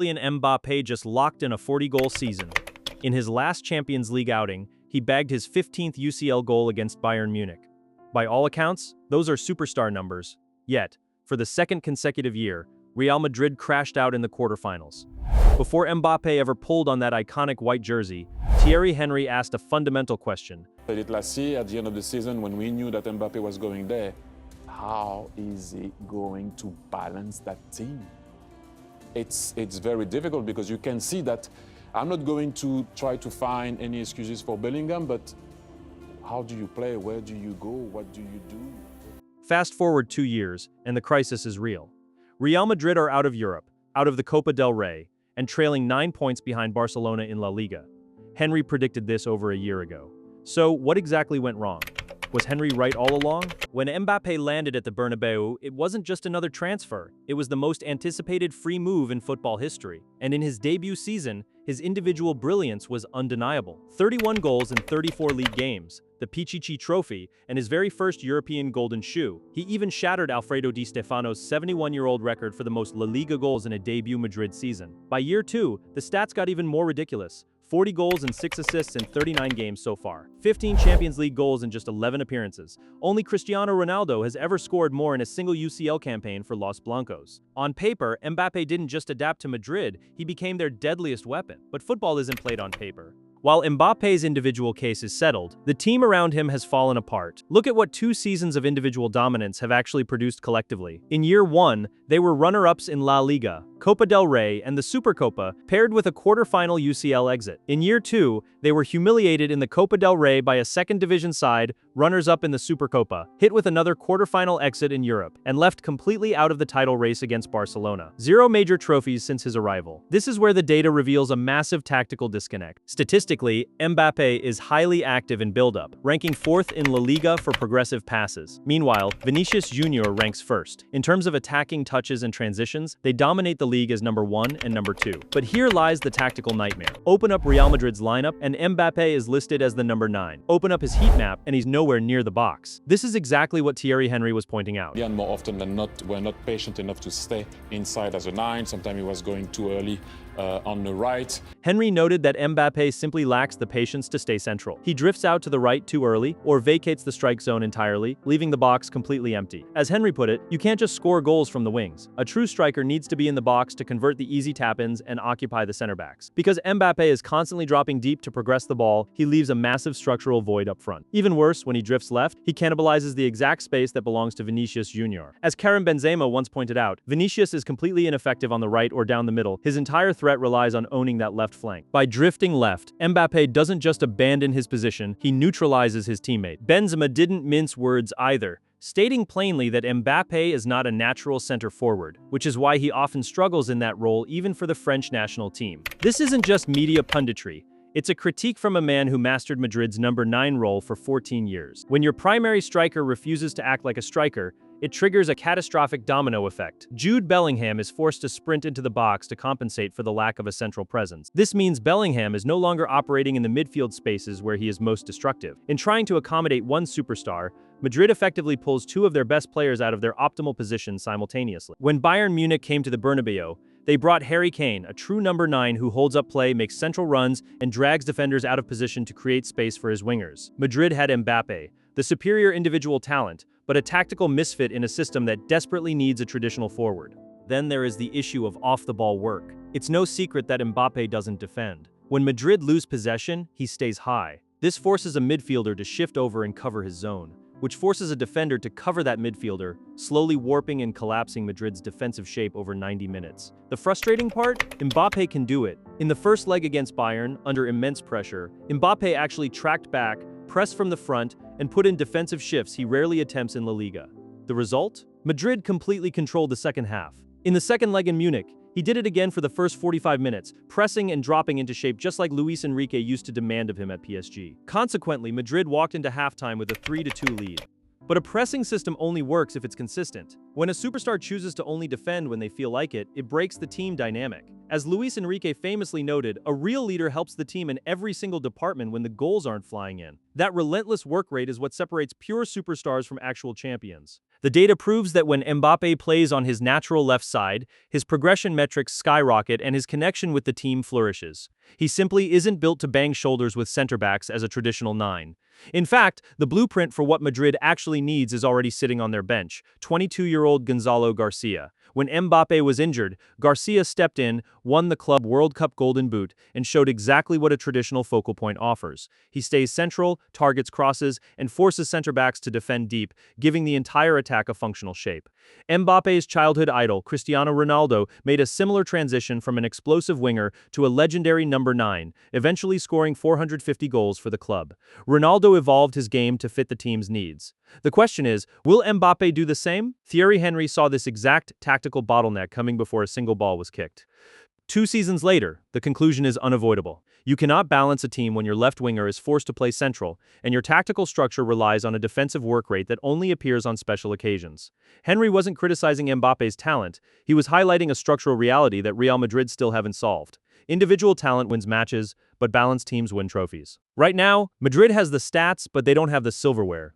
Kylian Mbappé just locked in a 40-goal season. In his last Champions League outing, he bagged his 15th UCL goal against Bayern Munich. By all accounts, those are superstar numbers. Yet, for the second consecutive year, Real Madrid crashed out in the quarterfinals. Before Mbappé ever pulled on that iconic white jersey, Thierry Henry asked a fundamental question. I did last year at the end of the season when we knew that Mbappé was going there. How is he going to balance that team? It's very difficult because you can see that I'm not going to try to find any excuses for Bellingham, but how do you play? Where do you go? What do you do? Fast forward 2 years, and the crisis is real. Real Madrid are out of Europe, out of the Copa del Rey, and trailing 9 points behind Barcelona in La Liga. Henry predicted this over a year ago. So, what exactly went wrong? Was Henry right all along? When Mbappé landed at the Bernabéu, it wasn't just another transfer. It was the most anticipated free move in football history. And in his debut season, his individual brilliance was undeniable. 31 goals in 34 league games, the Pichichi Trophy, and his very first European Golden Shoe. He even shattered Alfredo Di Stéfano's 71-year-old record for the most La Liga goals in a debut Madrid season. By year 2, the stats got even more ridiculous. 40 goals and 6 assists in 39 games so far. 15 Champions League goals in just 11 appearances. Only Cristiano Ronaldo has ever scored more in a single UCL campaign for Los Blancos. On paper, Mbappé didn't just adapt to Madrid, he became their deadliest weapon. But football isn't played on paper. While Mbappé's individual case is settled, the team around him has fallen apart. Look at what 2 seasons of individual dominance have actually produced collectively. In year 1, they were runner-ups in La Liga, Copa del Rey, and the Supercopa, paired with a quarter-final UCL exit. In year 2, they were humiliated in the Copa del Rey by a second-division side, runners-up in the Supercopa, hit with another quarter-final exit in Europe, and left completely out of the title race against Barcelona. 0 major trophies since his arrival. This is where the data reveals a massive tactical disconnect. Statistically, Mbappé is highly active in build-up, ranking 4th in La Liga for progressive passes. Meanwhile, Vinícius Júnior ranks 1st. In terms of attacking touches and transitions, they dominate the league as number 1 and number 2. But here lies the tactical nightmare. Open up Real Madrid's lineup, and Mbappé is listed as the number 9. Open up his heat map, and he's nowhere near the box. This is exactly what Thierry Henry was pointing out. And more often than not, we're not patient enough to stay inside as a 9. Sometimes he was going too early on the right. Henry noted that Mbappé simply lacks the patience to stay central. He drifts out to the right too early, or vacates the strike zone entirely, leaving the box completely empty. As Henry put it, you can't just score goals from the wings. A true striker needs to be in the box to convert the easy tap-ins and occupy the center backs. Because Mbappé is constantly dropping deep to progress the ball, he leaves a massive structural void up front. Even worse, when he drifts left, he cannibalizes the exact space that belongs to Vinícius Júnior. As Karim Benzema once pointed out, Vinícius is completely ineffective on the right or down the middle. His entire threat relies on owning that left flank. By drifting left, Mbappé doesn't just abandon his position, he neutralizes his teammate. Benzema didn't mince words either, stating plainly that Mbappé is not a natural center forward, which is why he often struggles in that role even for the French national team. This isn't just media punditry. It's a critique from a man who mastered Madrid's number 9 role for 14 years. When your primary striker refuses to act like a striker, it triggers a catastrophic domino effect. Jude Bellingham is forced to sprint into the box to compensate for the lack of a central presence. This means Bellingham is no longer operating in the midfield spaces where he is most destructive. In trying to accommodate one superstar, Madrid effectively pulls 2 of their best players out of their optimal positions simultaneously. When Bayern Munich came to the Bernabéu, they brought Harry Kane, a true number 9 who holds up play, makes central runs, and drags defenders out of position to create space for his wingers. Madrid had Mbappé, the superior individual talent, but a tactical misfit in a system that desperately needs a traditional forward. Then there is the issue of off-the-ball work. It's no secret that Mbappé doesn't defend. When Madrid lose possession, he stays high. This forces a midfielder to shift over and cover his zone, which forces a defender to cover that midfielder, slowly warping and collapsing Madrid's defensive shape over 90 minutes. The frustrating part? Mbappé can do it. In the first leg against Bayern, under immense pressure, Mbappé actually tracked back, pressed from the front, and put in defensive shifts he rarely attempts in La Liga. The result? Madrid completely controlled the second half. In the second leg in Munich, he did it again for the first 45 minutes, pressing and dropping into shape just like Luis Enrique used to demand of him at PSG. Consequently, Madrid walked into halftime with a 3-2 lead. But a pressing system only works if it's consistent. When a superstar chooses to only defend when they feel like it breaks the team dynamic. As Luis Enrique famously noted, a real leader helps the team in every single department when the goals aren't flying in. That relentless work rate is what separates pure superstars from actual champions. The data proves that when Mbappé plays on his natural left side, his progression metrics skyrocket and his connection with the team flourishes. He simply isn't built to bang shoulders with center-backs as a traditional 9. In fact, the blueprint for what Madrid actually needs is already sitting on their bench: 22-year-old Gonzalo Garcia. When Mbappé was injured, Garcia stepped in, won the Club World Cup Golden Boot, and showed exactly what a traditional focal point offers. He stays central, targets crosses, and forces center-backs to defend deep, giving the entire attack a functional shape. Mbappé's childhood idol, Cristiano Ronaldo, made a similar transition from an explosive winger to a legendary number 9, eventually scoring 450 goals for the club. Ronaldo evolved his game to fit the team's needs. The question is, will Mbappé do the same? Thierry Henry saw this exact tactical bottleneck coming before a single ball was kicked. 2 seasons later, the conclusion is unavoidable. You cannot balance a team when your left winger is forced to play central, and your tactical structure relies on a defensive work rate that only appears on special occasions. Henry wasn't criticizing Mbappé's talent, he was highlighting a structural reality that Real Madrid still haven't solved. Individual talent wins matches, but balanced teams win trophies. Right now, Madrid has the stats, but they don't have the silverware.